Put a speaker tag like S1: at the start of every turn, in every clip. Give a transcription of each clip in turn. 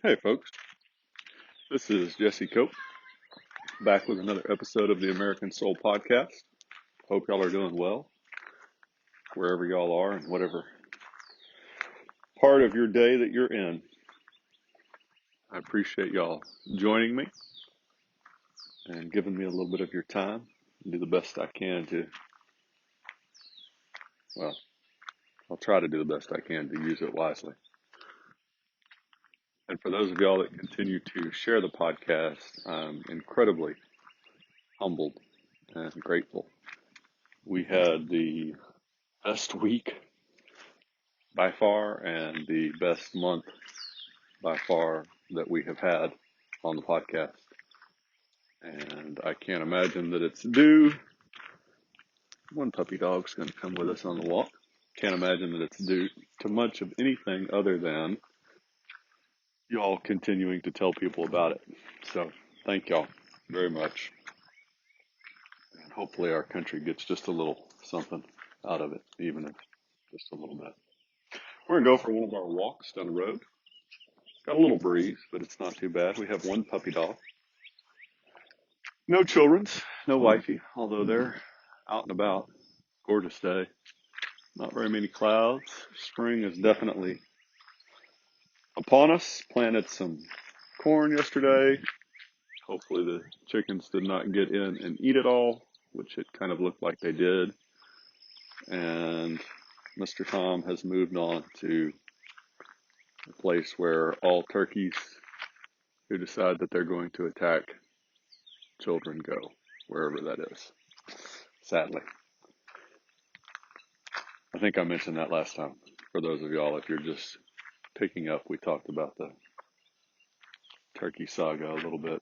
S1: Hey folks, this is Jesse Cope back with another episode of the American Soul Podcast. Hope y'all are doing well wherever y'all are and whatever part of your day that you're in. I appreciate y'all joining me and giving me a little bit of your time. Do the best I can well, I'll try to do the best I can to use it wisely. And for those of y'all that continue to share the podcast, I'm incredibly humbled and grateful. We had the best week by far and the best month by far that we have had on the podcast. And I can't imagine that it's due. One puppy dog's going to come with us on the walk. Can't imagine that it's due to much of anything other than y'all continuing to tell people about it. So thank y'all very much. And hopefully our country gets just a little something out of it, even if just a little bit. We're going to go for one of our walks down the road. Got a little breeze, but it's not too bad. We have one puppy dog. No children's, no wifey, although they're out and about. Gorgeous day. Not very many clouds. Spring is definitely upon us. Planted some corn yesterday. Hopefully the chickens did not get in and eat it all, which it kind of looked like they did. And Mr. Tom has moved on to a place where all turkeys who decide that they're going to attack children go, wherever that is, sadly. I think I mentioned that last time. For those of y'all, if you're just picking up, we talked about the turkey saga a little bit.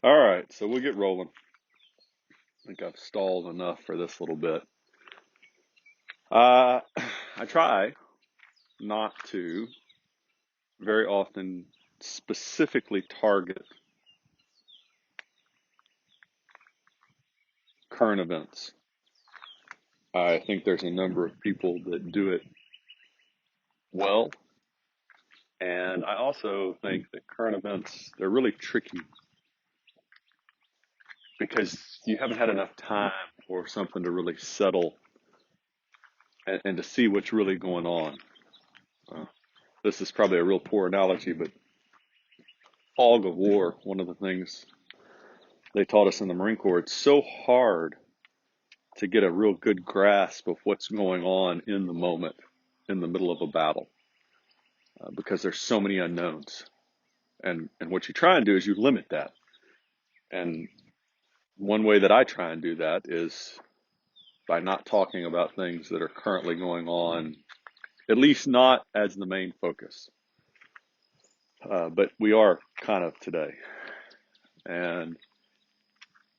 S1: All right, so we'll get rolling. I think I've stalled enough for this little bit. I try not to very often specifically target current events. I think there's a number of people that do it well. And I also think that current events, they're really tricky because you haven't had enough time for something to really settle and to see what's really going on. This is probably a real poor analogy, but fog of war, one of the things they taught us in the Marine Corps, it's so hard to get a real good grasp of what's going on in the moment, in the middle of a battle, because there's so many unknowns. And what you try and do is you limit that. And one way that I try and do that is by not talking about things that are currently going on, at least not as the main focus. But we are kind of today. And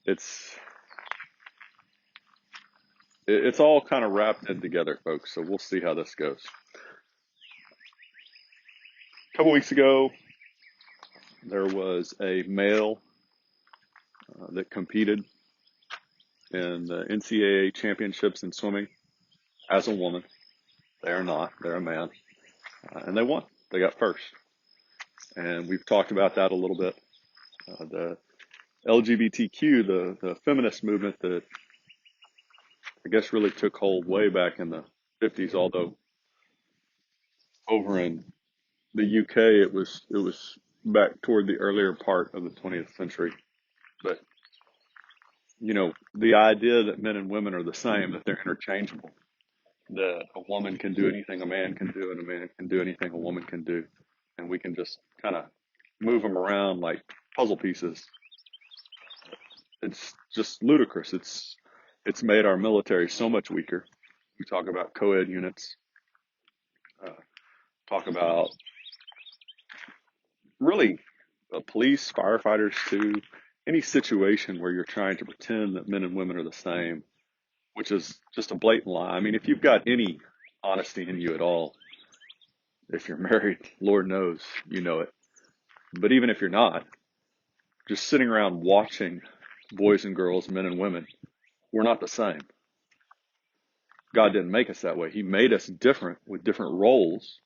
S1: it's all kind of wrapped in together, folks. So we'll see how this goes. A couple weeks ago, there was a male that competed in the NCAA championships in swimming as a woman. They are not. They're a man. And they won. They got first. And we've talked about that a little bit. The LGBTQ, the feminist movement that I guess really took hold way back in the 50s, although over in the UK it was back toward the earlier part of the 20th century. But you know, the idea that men and women are the same, that they're interchangeable, that a woman can do anything a man can do and a man can do anything a woman can do, and we can just kind of move them around like puzzle pieces. It's just ludicrous. It's made our military so much weaker. We talk about co-ed units, talk about really police, firefighters too, any situation where you're trying to pretend that men and women are the same, which is just a blatant lie. I mean, if you've got any honesty in you at all, if you're married, Lord knows you know it. But even if you're not, just sitting around watching boys and girls, men and women, we're not the same. God didn't make us that way. He made us different with different roles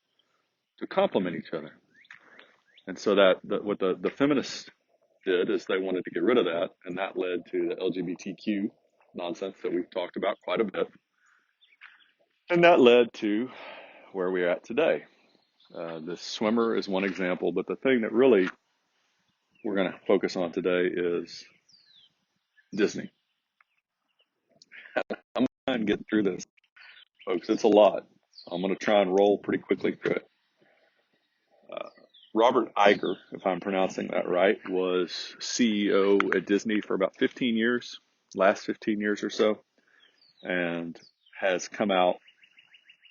S1: to complement each other. And so what the feminists did is they wanted to get rid of that, and that led to the LGBTQ nonsense that we've talked about quite a bit. And that led to where we're at today. This swimmer is one example, but the thing that really we're going to focus on today is Disney. I'm going to get through this, folks. It's a lot. I'm going to try and roll pretty quickly through it. Uh, Robert Iger, if I'm pronouncing that right, was CEO at Disney for about 15 years, last 15 years or so, and has come out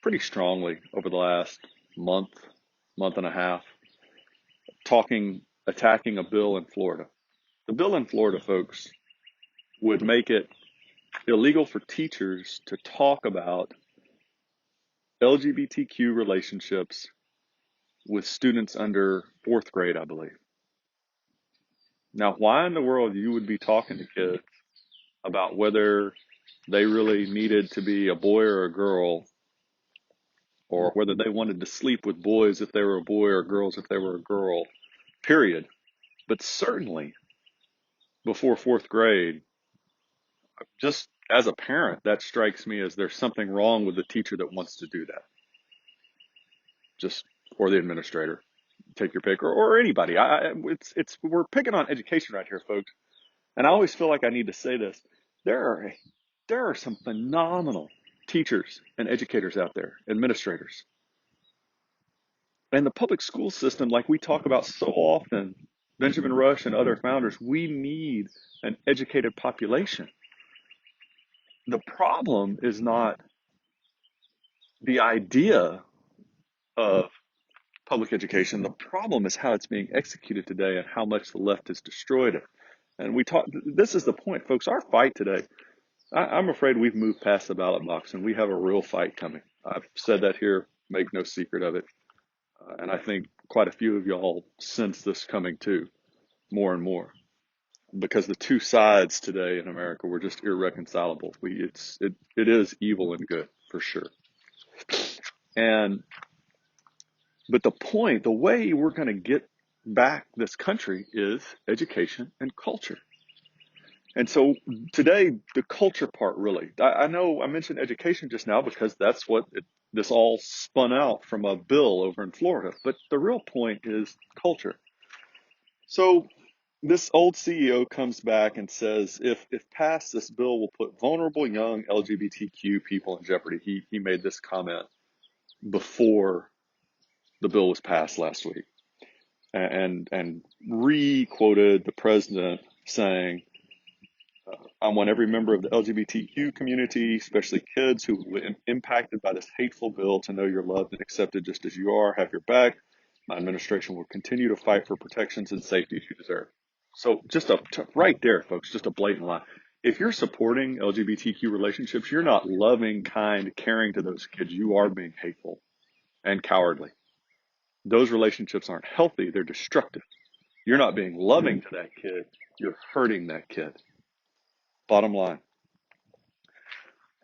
S1: pretty strongly over the last month, month and a half, attacking a bill in Florida. The bill in Florida, folks, would make it illegal for teachers to talk about LGBTQ relationships with students under fourth grade, I believe. Now, why in the world you would be talking to kids about whether they really needed to be a boy or a girl, or whether they wanted to sleep with boys if they were a boy or girls if they were a girl, period. But certainly before fourth grade, just as a parent, that strikes me as there's something wrong with the teacher that wants to do that. Just, or the administrator, take your pick, or anybody. We're picking on education right here, folks. And I always feel like I need to say this. There are some phenomenal teachers and educators out there, administrators. And the public school system, like we talk about so often, Benjamin Rush and other founders, we need an educated population. The problem is not the idea of public education. The problem is how it's being executed today and how much the left has destroyed it. And this is the point, folks. Our fight today, I'm afraid we've moved past the ballot box and we have a real fight coming. I've said that here, make no secret of it. And I think quite a few of y'all sense this coming too, more and more. Because the two sides today in America were just irreconcilable. It is evil and good for sure. But the way we're going to get back this country is education and culture. And so today, the culture part really, I know I mentioned education just now because that's what this all spun out from a bill over in Florida. But the real point is culture. So this old CEO comes back and says, if passed, this bill will put vulnerable young LGBTQ people in jeopardy. He made this comment before the bill was passed last week, and re-quoted the president saying, I want every member of the LGBTQ community, especially kids who were impacted by this hateful bill, to know you're loved and accepted just as you are, have your back. My administration will continue to fight for protections and safety you deserve. So right there, folks, just a blatant lie. If you're supporting LGBTQ relationships, you're not loving, kind, caring to those kids. You are being hateful and cowardly. Those relationships aren't healthy. They're destructive. You're not being loving to that kid. You're hurting that kid. Bottom line.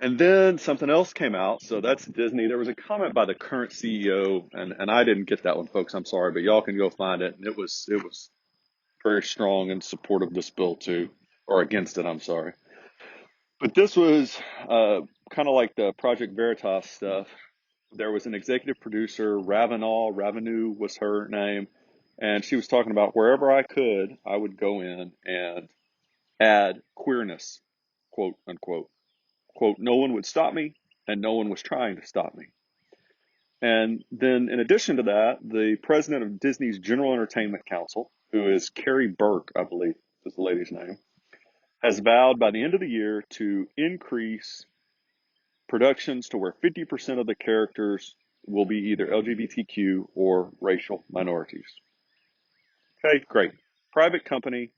S1: And then something else came out. So that's Disney. There was a comment by the current CEO, and I didn't get that one, folks. I'm sorry, but y'all can go find it. And it was very strong in support of this bill too, or against it. I'm sorry. But this was kind of like the Project Veritas stuff. There was an executive producer, Ravenel was her name, and she was talking about wherever I could, I would go in and add queerness, quote unquote. Quote, no one would stop me, and no one was trying to stop me. And then in addition to that, the president of Disney's General Entertainment Council, who is Carrie Burke, I believe is the lady's name, has vowed by the end of the year to increase productions to where 50% of the characters will be either LGBTQ or racial minorities. Okay, great. Private company.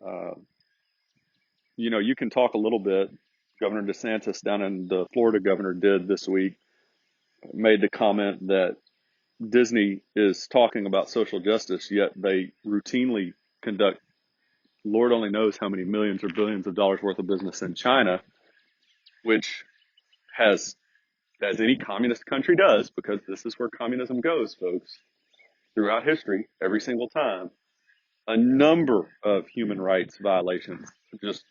S1: Uh, you can talk a little bit. Governor DeSantis down in the Florida governor did this week, made the comment that Disney is talking about social justice, yet they routinely conduct Lord only knows how many millions or billions of dollars worth of business in China, which has, as any communist country does, because this is where communism goes, folks, throughout history, every single time, a number of human rights violations, just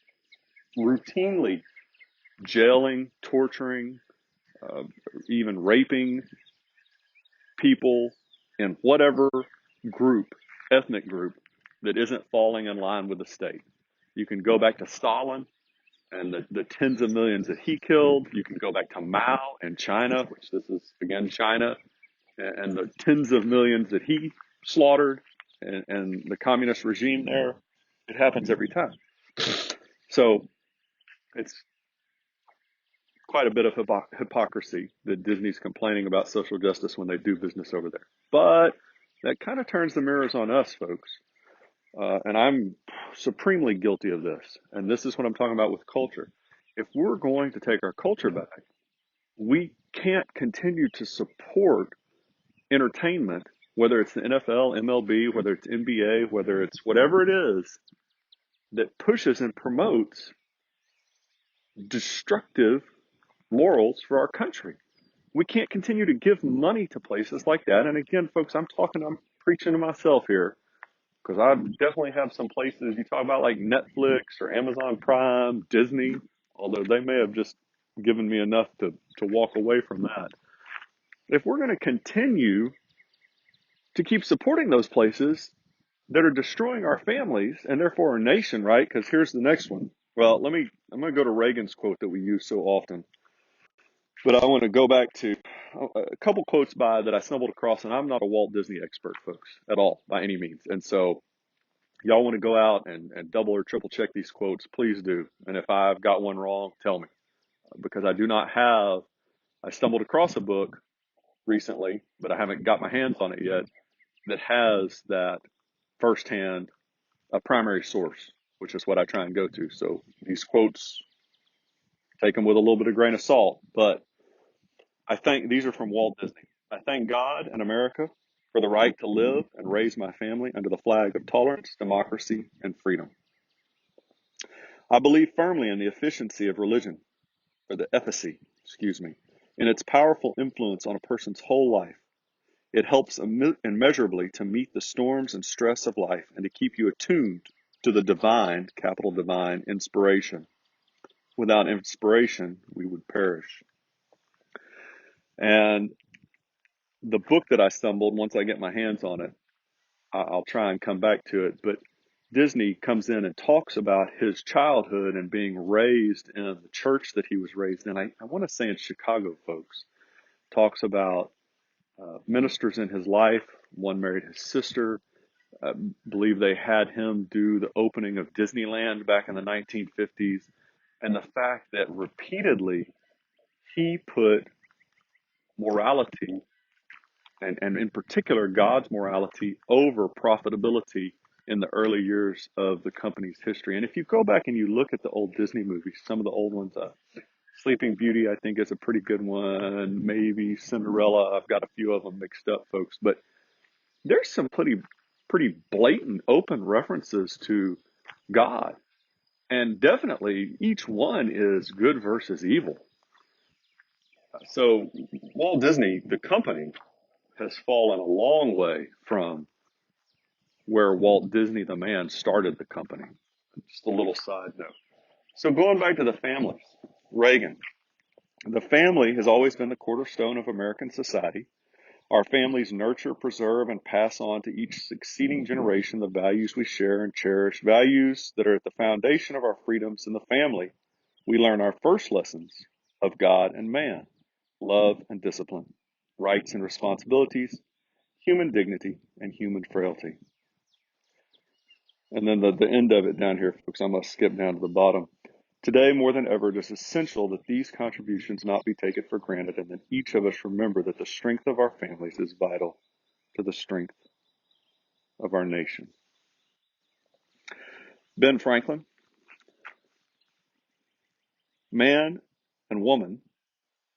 S1: routinely jailing, torturing, uh, even raping people in whatever group, ethnic group, that isn't falling in line with the state. You can go back to Stalin and the tens of millions that he killed. You can go back to Mao in China, which this is again China, and the tens of millions that he slaughtered, and the communist regime there. It happens every time. So it's quite a bit of hypocrisy that Disney's complaining about social justice when they do business over there. But that kind of turns the mirrors on us, folks. And I'm supremely guilty of this. And this is what I'm talking about with culture. If we're going to take our culture back, we can't continue to support entertainment, whether it's the NFL, MLB, whether it's NBA, whether it's whatever it is that pushes and promotes destructive morals for our country. We can't continue to give money to places like that. And again, folks, I'm preaching to myself here because I definitely have some places you talk about like Netflix or Amazon Prime, Disney, although they may have just given me enough to walk away from that. If we're going to continue to keep supporting those places that are destroying our families and therefore our nation, right? Because here's the next one. Well, I'm going to go to Reagan's quote that we use so often. But I want to go back to a couple quotes that I stumbled across, and I'm not a Walt Disney expert, folks, at all, by any means. And so y'all want to go out and double or triple check these quotes, please do. And if I've got one wrong, tell me. Because I stumbled across a book recently, but I haven't got my hands on it yet, that has that firsthand, a primary source, which is what I try and go to. So these quotes, take them with a little bit of grain of salt, but I think these are from Walt Disney. I thank God and America for the right to live and raise my family under the flag of tolerance, democracy, and freedom. I believe firmly in the efficiency of religion, or the efficacy, in its powerful influence on a person's whole life. It helps immeasurably to meet the storms and stress of life and to keep you attuned to the divine, capital divine, inspiration. Without inspiration, we would perish. And the book that I stumbled, once I get my hands on it, I'll try and come back to it. But Disney comes in and talks about his childhood and being raised in the church that he was raised in. I want to say in Chicago, folks. Talks about ministers in his life. One married his sister. I believe they had him do the opening of Disneyland back in the 1950s. And the fact that repeatedly he put morality, and in particular God's morality, over profitability in the early years of the company's history. And if you go back and you look at the old Disney movies, some of the old ones, Sleeping Beauty, I think, is a pretty good one. Maybe Cinderella. I've got a few of them mixed up, folks. But there's some pretty blatant, open references to God. And definitely each one is good versus evil. So Walt Disney, the company, has fallen a long way from where Walt Disney, the man, started the company. Just a little side note. So going back to the families, Reagan. The family has always been the cornerstone of American society. Our families nurture, preserve, and pass on to each succeeding generation the values we share and cherish, values that are at the foundation of our freedoms. In the family, we learn our first lessons of God and man, love and discipline, rights and responsibilities, human dignity, and human frailty. And then the end of it down here, folks, I'm going to skip down to the bottom. Today, more than ever, it is essential that these contributions not be taken for granted and that each of us remember that the strength of our families is vital to the strength of our nation. Ben Franklin, man and woman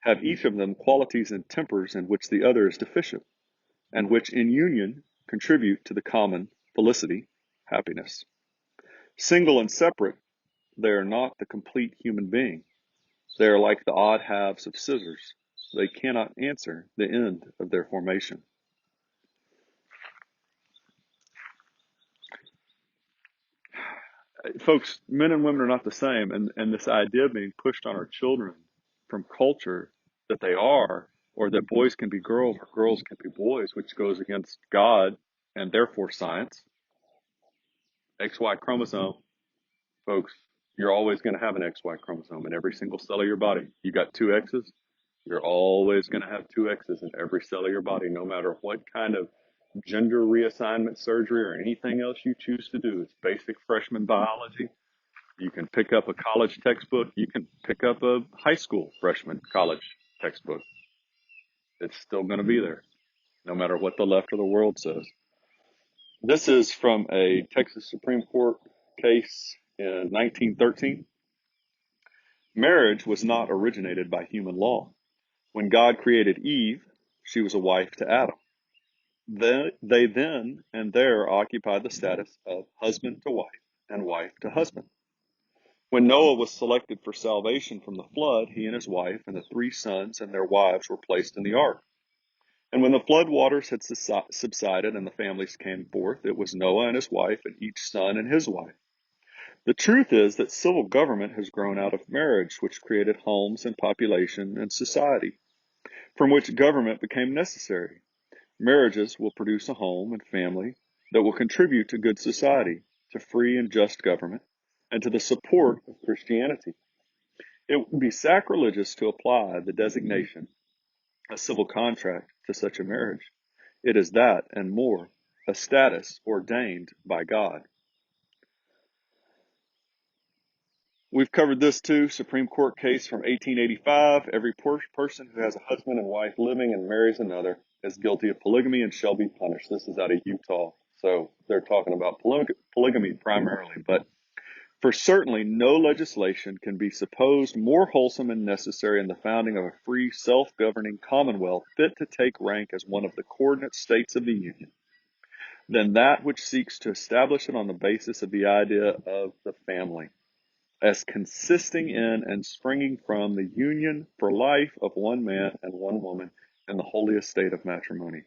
S1: have each of them qualities and tempers in which the other is deficient, and which in union contribute to the common felicity, happiness. Single and separate, they are not the complete human being. They are like the odd halves of scissors. They cannot answer the end of their formation. Folks, men and women are not the same. And this idea being pushed on our children from culture that they are, or that boys can be girls or girls can be boys, which goes against God and therefore science. XY chromosome, folks, you're always going to have an XY chromosome in every single cell of your body. You got two X's, you're always going to have two X's in every cell of your body, no matter what kind of gender reassignment surgery or anything else you choose to do. It's basic freshman biology. You can pick up a college textbook. You can pick up a high school freshman college textbook. It's still going to be there, no matter what the left of the world says. This is from a Texas Supreme Court case in 1913. Marriage was not originated by human law. When God created Eve, she was a wife to Adam. They then and there occupied the status of husband to wife and wife to husband. When Noah was selected for salvation from the flood, he and his wife and the three sons and their wives were placed in the ark. And when the flood waters had subsided and the families came forth, it was Noah and his wife and each son and his wife. The truth is that civil government has grown out of marriage, which created homes and population and society, from which government became necessary. Marriages will produce a home and family that will contribute to good society, to free and just government, and to the support of Christianity. It would be sacrilegious to apply the designation, a civil contract, to such a marriage. It is that and more, a status ordained by God. We've covered this too. Supreme Court case from 1885. Every person who has a husband and wife living and marries another is guilty of polygamy and shall be punished. This is out of Utah. So they're talking about polygamy primarily, but for certainly no legislation can be supposed more wholesome and necessary in the founding of a free, self-governing commonwealth fit to take rank as one of the coordinate states of the Union than that which seeks to establish it on the basis of the idea of the family, as consisting in and springing from the union for life of one man and one woman in the holy estate of matrimony.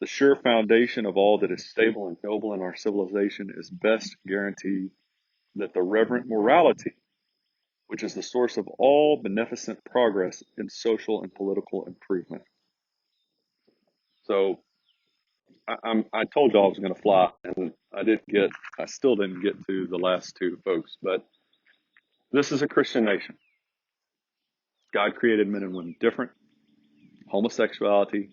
S1: The sure foundation of all that is stable and noble in our civilization is best guaranteed that the reverent morality, which is the source of all beneficent progress in social and political improvement. So I told you I was going to fly, and I still didn't get to the last two folks, but this is a Christian nation. God created men and women different. Homosexuality,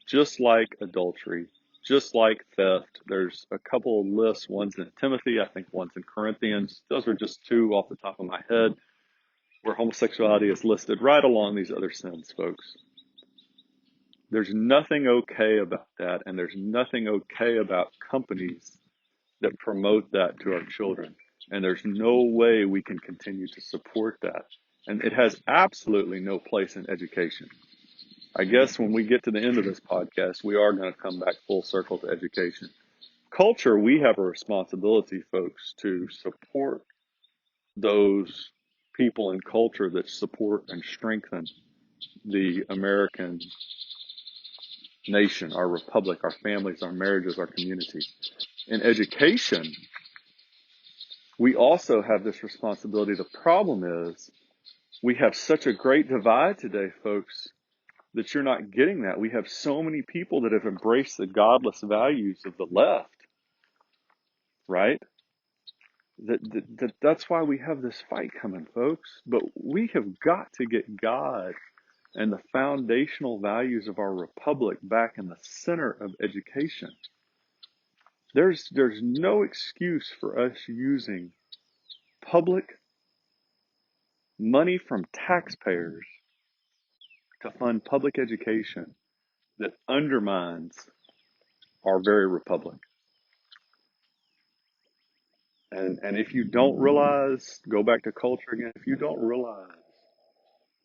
S1: just like adultery, just like theft. There's a couple of lists. One's in Timothy, I think one's in Corinthians. Those are just two off the top of my head, where homosexuality is listed right along these other sins, folks. There's nothing okay about that, and there's nothing okay about companies that promote that to our children. And there's no way we can continue to support that. And it has absolutely no place in education. I guess when we get to the end of this podcast, we are going to come back full circle to education. Culture, we have a responsibility, folks, to support those people in culture that support and strengthen the American nation, our republic, our families, our marriages, our community. In education, we also have this responsibility. The problem is we have such a great divide today, folks, that you're not getting that. We have so many people that have embraced the godless values of the left, right? That's why we have this fight coming, folks. But we have got to get God and the foundational values of our republic back in the center of education. There's no excuse for us using public money from taxpayers to fund public education that undermines our very republic. And if you don't realize, go back to culture again, if you don't realize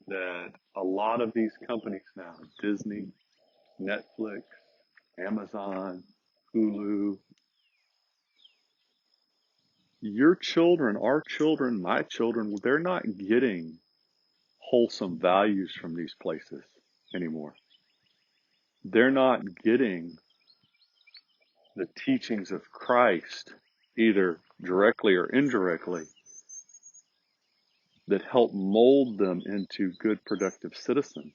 S1: that a lot of these companies now, Disney, Netflix, Amazon, Hulu, your children, our children, my children, they're not getting wholesome values from these places anymore. They're not getting the teachings of Christ either directly or indirectly, that help mold them into good, productive citizens.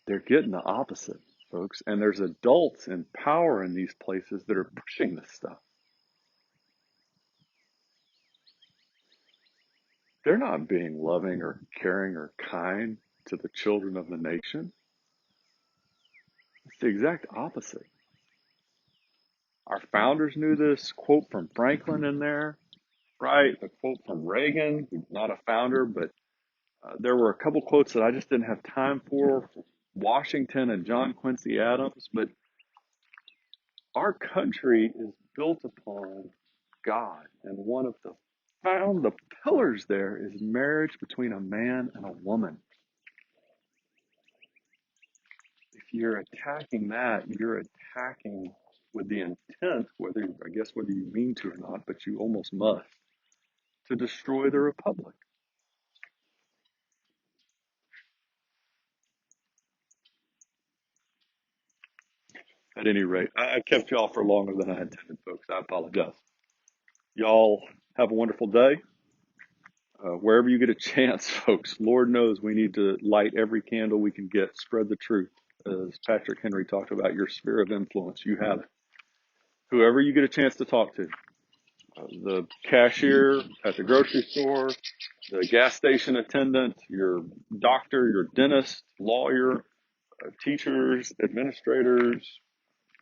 S1: They're getting the opposite, folks. And there's adults in power in these places that are pushing this stuff. They're not being loving or caring or kind to the children of the nation. It's the exact opposite. Our founders knew this. Quote from Franklin in there, right? A quote from Reagan, who's not a founder, but there were a couple quotes that I just didn't have time for, from Washington and John Quincy Adams. But our country is built upon God, and one of the pillars there is marriage between a man and a woman. If you're attacking that, you're attacking with the intent, whether you mean to or not, but you almost must, to destroy the republic. At any rate, I kept y'all for longer than I intended, folks. I apologize. Y'all have a wonderful day. Wherever you get a chance, folks, Lord knows we need to light every candle we can get, spread the truth. As Patrick Henry talked about, your sphere of influence, you have it. Whoever you get a chance to talk to, the cashier at the grocery store, the gas station attendant, your doctor, your dentist, lawyer, teachers, administrators,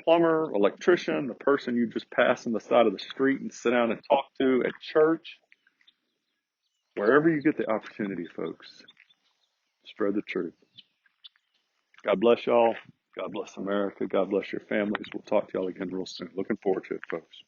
S1: plumber, electrician, the person you just pass on the side of the street and sit down and talk to at church, wherever you get the opportunity, folks, spread the truth. God bless y'all. God bless America. God bless your families. We'll talk to y'all again real soon. Looking forward to it, folks.